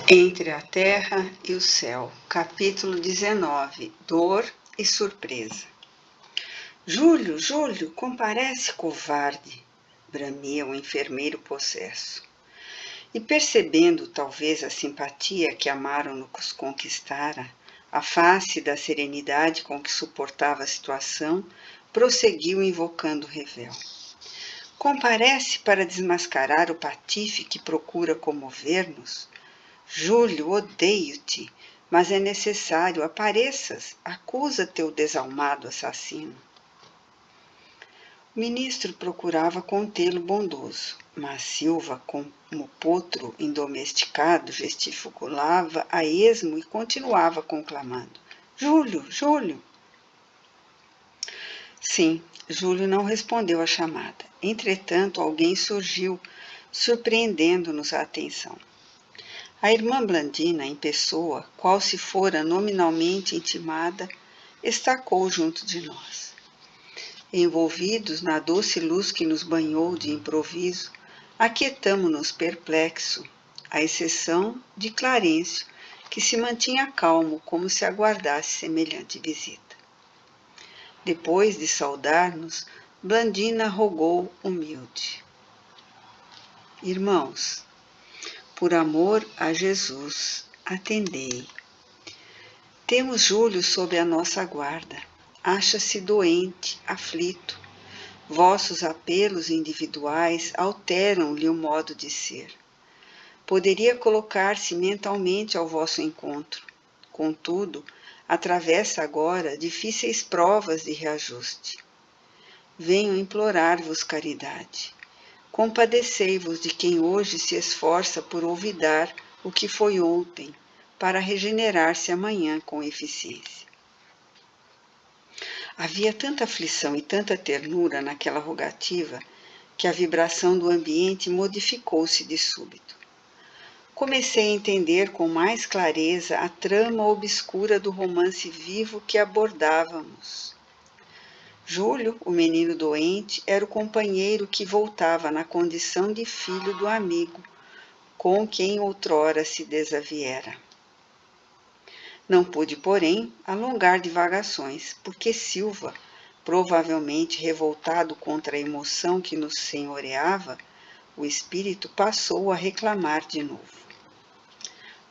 Entre a terra e o céu, capítulo 19, dor e surpresa. Júlio, Júlio, comparece, covarde, bramia o enfermeiro possesso. E percebendo talvez a simpatia que Amaro nos conquistara, a face da serenidade com que suportava a situação, prosseguiu invocando o revel. Comparece para desmascarar o patife que procura comover-nos? Júlio, odeio-te, mas é necessário, apareças, acusa teu desalmado assassino. O ministro procurava contê-lo bondoso, mas Silva, como potro indomesticado, gesticulava a esmo e continuava conclamando. Júlio, Júlio! Sim, Júlio não respondeu à chamada. Entretanto, alguém surgiu, surpreendendo-nos a atenção. A irmã Blandina, em pessoa, qual se fora nominalmente intimada, estacou junto de nós. Envolvidos na doce luz que nos banhou de improviso, aquietamo-nos perplexo, à exceção de Clarencio, que se mantinha calmo como se aguardasse semelhante visita. Depois de saudar-nos, Blandina rogou humilde. Irmãos, por amor a Jesus, atendei. Temos Júlio sob a nossa guarda. Acha-se doente, aflito. Vossos apelos individuais alteram-lhe o modo de ser. Poderia colocar-se mentalmente ao vosso encontro. Contudo, atravessa agora difíceis provas de reajuste. Venho implorar-vos caridade. Compadecei-vos de quem hoje se esforça por olvidar o que foi ontem, para regenerar-se amanhã com eficiência. Havia tanta aflição e tanta ternura naquela rogativa que a vibração do ambiente modificou-se de súbito. Comecei a entender com mais clareza a trama obscura do romance vivo que abordávamos. Júlio, o menino doente, era o companheiro que voltava na condição de filho do amigo, com quem outrora se desaviera. Não pude, porém, alongar divagações, porque Silva, provavelmente revoltado contra a emoção que nos senhoreava, o espírito passou a reclamar de novo.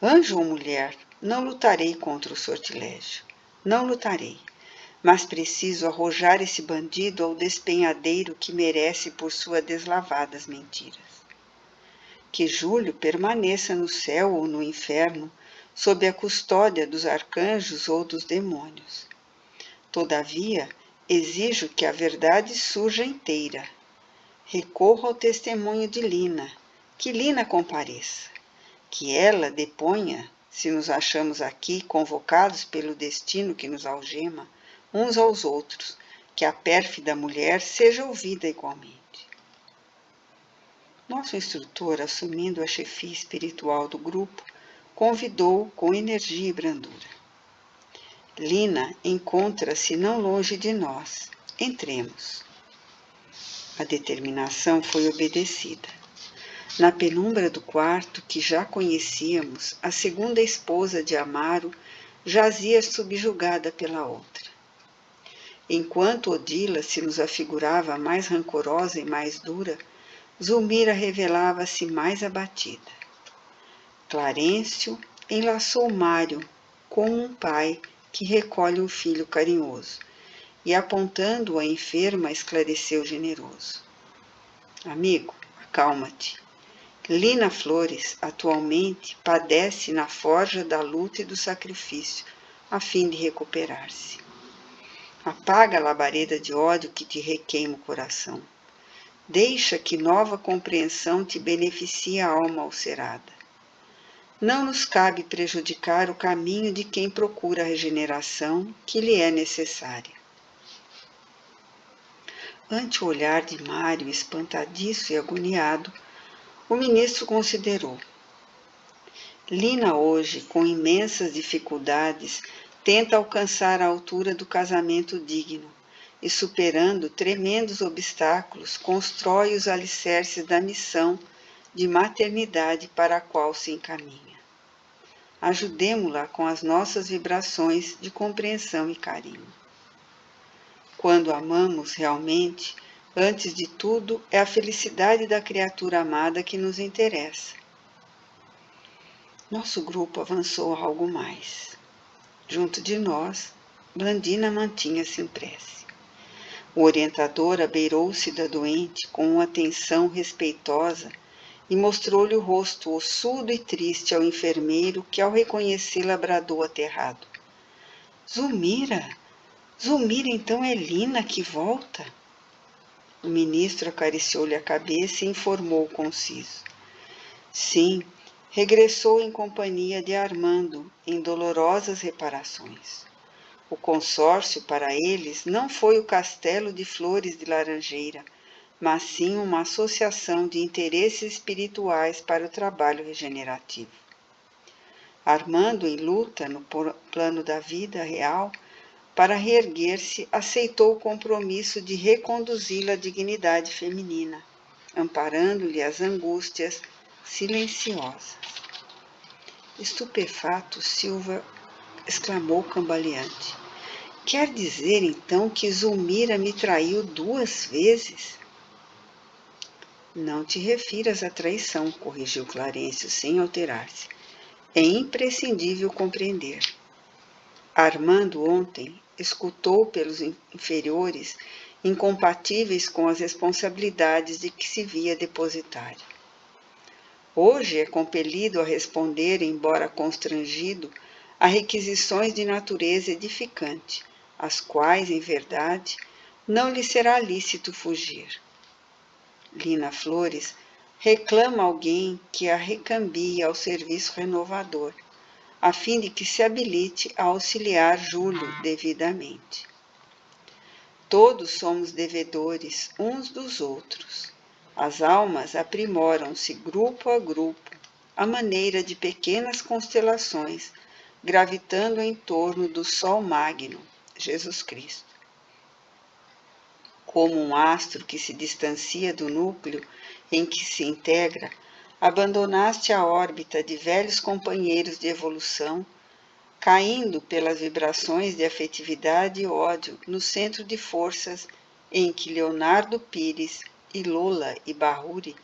Anjo ou mulher, não lutarei contra o sortilégio. Não lutarei. Mas preciso arrojar esse bandido ao despenhadeiro que merece por suas deslavadas mentiras. Que Júlio permaneça no céu ou no inferno, sob a custódia dos arcanjos ou dos demônios. Todavia, exijo que a verdade surja inteira. Recorro ao testemunho de Lina, que Lina compareça, que ela deponha, se nos achamos aqui convocados pelo destino que nos algema, uns aos outros, que a pérfida mulher seja ouvida igualmente. Nosso instrutor, assumindo a chefia espiritual do grupo, convidou com energia e brandura. Lina encontra-se não longe de nós. Entremos. A determinação foi obedecida. Na penumbra do quarto, que já conhecíamos, a segunda esposa de Amaro jazia subjugada pela outra. Enquanto Odila se nos afigurava mais rancorosa e mais dura, Zulmira revelava-se mais abatida. Clarencio enlaçou Mário como um pai que recolhe um filho carinhoso e, apontando-o à enferma, esclareceu generoso. Amigo, acalma-te. Lina Flores, atualmente, padece na forja da luta e do sacrifício, a fim de recuperar-se. Apaga a labareda de ódio que te requeima o coração. Deixa que nova compreensão te beneficie a alma ulcerada. Não nos cabe prejudicar o caminho de quem procura a regeneração que lhe é necessária. Ante o olhar de Mário, espantadiço e agoniado, o ministro considerou. Lina hoje, com imensas dificuldades, tenta alcançar a altura do casamento digno e, superando tremendos obstáculos, constrói os alicerces da missão de maternidade para a qual se encaminha. Ajudemo-la com as nossas vibrações de compreensão e carinho. Quando amamos realmente, antes de tudo, é a felicidade da criatura amada que nos interessa. Nosso grupo avançou algo mais. Junto de nós, Blandina mantinha-se em prece. O orientador abeirou-se da doente com uma atenção respeitosa e mostrou-lhe o rosto ossudo e triste ao enfermeiro que, ao reconhecê-la, bradou aterrado: Zulmira! Zulmira, então é Lina que volta? O ministro acariciou-lhe a cabeça e informou conciso: Sim, regressou em companhia de Armando, em dolorosas reparações. O consórcio para eles não foi o Castelo de Flores de Laranjeira, mas sim uma associação de interesses espirituais para o trabalho regenerativo. Armando, em luta no plano da vida real, para reerguer-se, aceitou o compromisso de reconduzi-la à dignidade feminina, amparando-lhe as angústias silenciosas. Estupefato, Silva exclamou cambaleante: Quer dizer, então, que Zulmira me traiu 2 vezes? Não te refiras à traição, corrigiu Clarencio sem alterar-se. É imprescindível compreender. Armando ontem escutou pelos inferiores incompatíveis com as responsabilidades de que se via depositário. Hoje é compelido a responder, embora constrangido, a requisições de natureza edificante, às quais, em verdade, não lhe será lícito fugir. Lina Flores reclama alguém que a recambie ao serviço renovador, a fim de que se habilite a auxiliar Júlio devidamente. Todos somos devedores uns dos outros. As almas aprimoram-se grupo a grupo, à maneira de pequenas constelações, gravitando em torno do Sol Magno, Jesus Cristo. Como um astro que se distancia do núcleo em que se integra, abandonaste a órbita de velhos companheiros de evolução, caindo pelas vibrações de afetividade e ódio no centro de forças em que Leonardo Pires e Lola e Barruri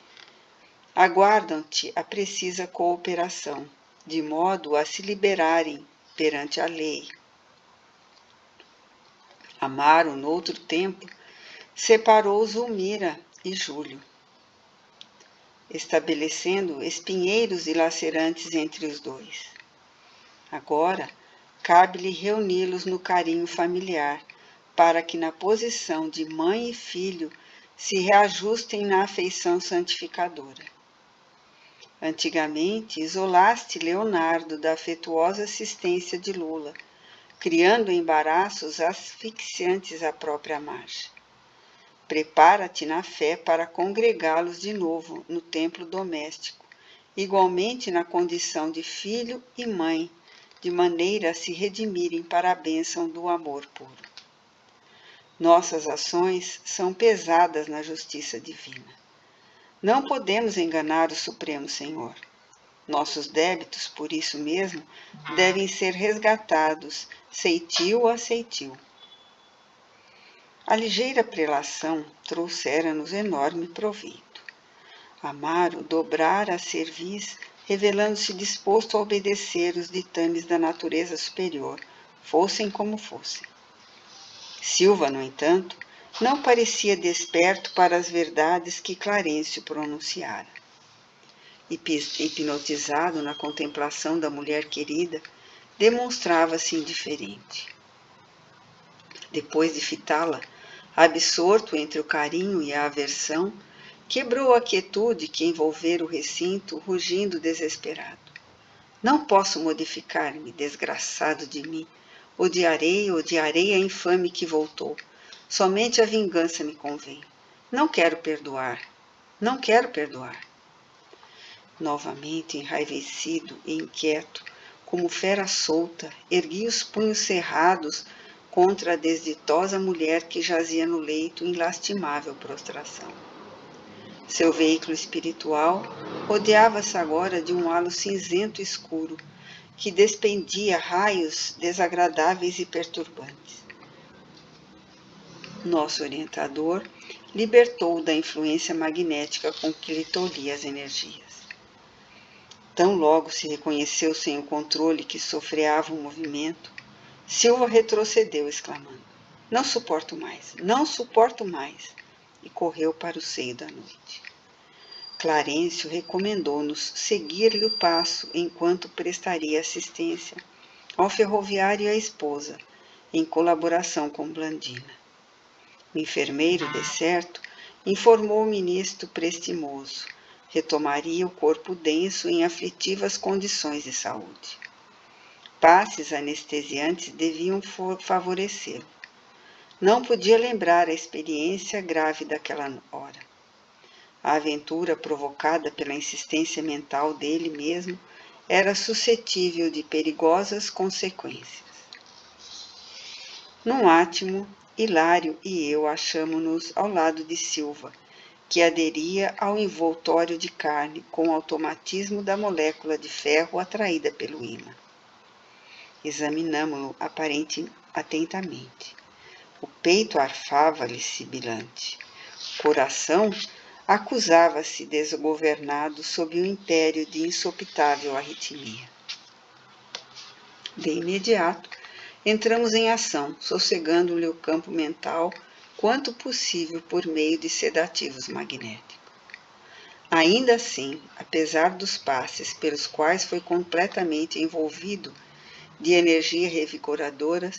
aguardam-te a precisa cooperação, de modo a se liberarem perante a lei. Amaro, noutro tempo, separou Zulmira e Júlio, estabelecendo espinheiros dilacerantes entre os dois. Agora, cabe-lhe reuni-los no carinho familiar, para que na posição de mãe e filho se reajustem na afeição santificadora. Antigamente, isolaste Leonardo da afetuosa assistência de Lula, criando embaraços asfixiantes à própria marcha. Prepara-te na fé para congregá-los de novo no templo doméstico, igualmente na condição de filho e mãe, de maneira a se redimirem para a bênção do amor puro. Nossas ações são pesadas na justiça divina. Não podemos enganar o Supremo Senhor. Nossos débitos, por isso mesmo, devem ser resgatados, ceitil a ceitil. A ligeira prelação trouxera-nos enorme proveito. Amaro dobrara a cerviz, revelando-se disposto a obedecer os ditames da natureza superior, fossem como fossem. Silva, no entanto, não parecia desperto para as verdades que Clarencio pronunciara. Hipnotizado na contemplação da mulher querida, demonstrava-se indiferente. Depois de fitá-la, absorto entre o carinho e a aversão, quebrou a quietude que envolvera o recinto, rugindo desesperado. Não posso modificar-me, desgraçado de mim. Odiarei a infame que voltou. Somente a vingança me convém. Não quero perdoar. Novamente enraivecido e inquieto, como fera solta, ergui os punhos cerrados contra a desditosa mulher que jazia no leito em lastimável prostração. Seu veículo espiritual rodeava-se agora de um halo cinzento escuro, que despendia raios desagradáveis e perturbantes. Nosso orientador libertou da influência magnética com que lhe tolhia as energias. Tão logo se reconheceu sem o controle que sofreava o movimento, Silva retrocedeu, exclamando: "Não suporto mais, não suporto mais!" e correu para o seio da noite. Clarencio recomendou-nos seguir-lhe o passo enquanto prestaria assistência ao ferroviário e à esposa, em colaboração com Blandina. O enfermeiro, de certo, informou o ministro prestimoso, retomaria o corpo denso em aflitivas condições de saúde. Passes anestesiantes deviam favorecê-lo. Não podia lembrar a experiência grave daquela hora. A aventura provocada pela insistência mental dele mesmo era suscetível de perigosas consequências. Num átimo, Hilário e eu achamo-nos ao lado de Silva, que aderia ao envoltório de carne com o automatismo da molécula de ferro atraída pelo ímã. Examinamo-lo atentamente. O peito arfava-lhe sibilante. O coração acusava-se desgovernado sob o império de insopitável arritmia. De imediato, entramos em ação, sossegando-lhe o campo mental quanto possível por meio de sedativos magnéticos. Ainda assim, apesar dos passes pelos quais foi completamente envolvido de energia revigoradora,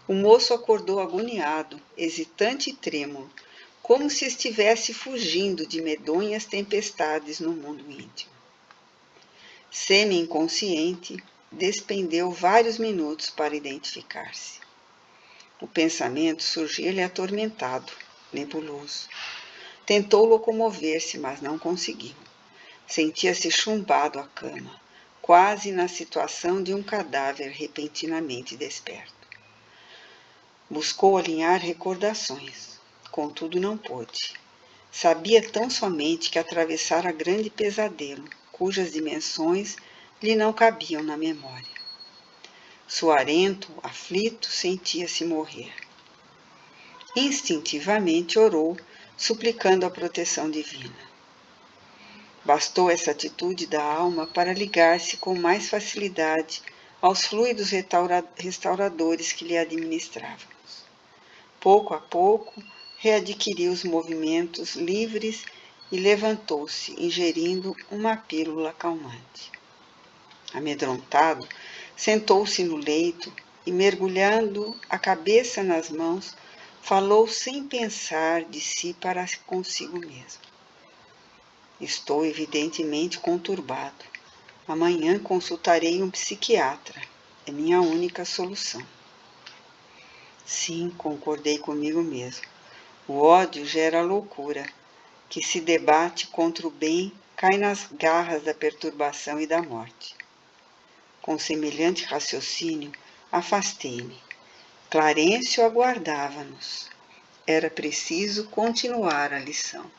o moço acordou agoniado, hesitante e trêmulo, como se estivesse fugindo de medonhas tempestades no mundo íntimo. Semi-inconsciente, despendeu vários minutos para identificar-se. O pensamento surgia-lhe atormentado, nebuloso. Tentou locomover-se, mas não conseguiu. Sentia-se chumbado à cama, quase na situação de um cadáver repentinamente desperto. Buscou alinhar recordações, contudo não pôde. Sabia tão somente que atravessara grande pesadelo, cujas dimensões lhe não cabiam na memória. Suarento, aflito, sentia-se morrer. Instintivamente orou, suplicando a proteção divina. Bastou essa atitude da alma para ligar-se com mais facilidade aos fluidos restauradores que lhe administrávamos. Pouco a pouco, readquiriu os movimentos livres e levantou-se, ingerindo uma pílula calmante. Amedrontado, sentou-se no leito e, mergulhando a cabeça nas mãos, falou sem pensar de si para consigo mesmo. Estou evidentemente conturbado. Amanhã consultarei um psiquiatra. É minha única solução. Sim, concordei comigo mesmo. O ódio gera loucura, que se debate contra o bem, cai nas garras da perturbação e da morte. Com semelhante raciocínio, afastei-me. Clarencio aguardava-nos. Era preciso continuar a lição.